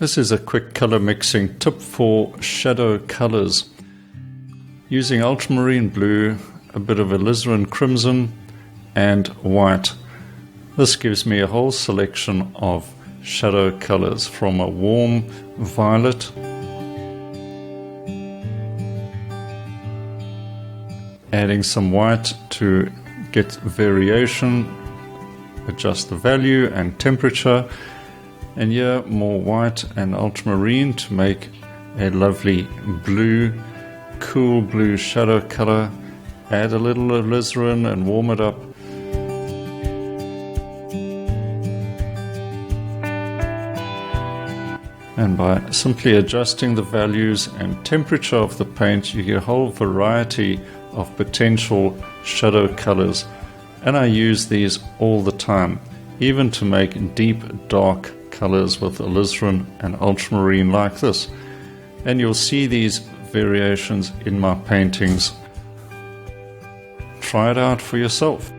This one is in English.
This is a quick color mixing tip for shadow colors. Using ultramarine blue, a bit of alizarin crimson and white. This gives me a whole selection of shadow colors, from a warm violet adding some white to get variation, adjust the value and temperature, and here more white and ultramarine to make a lovely blue, cool blue shadow color. Add a little alizarin and warm it up. And by simply adjusting the values and temperature of the paint, you get a whole variety of potential shadow colors. And I use these all the time, even to make deep dark colors with alizarin and ultramarine like this. And you'll see these variations in my paintings. Try it out for yourself.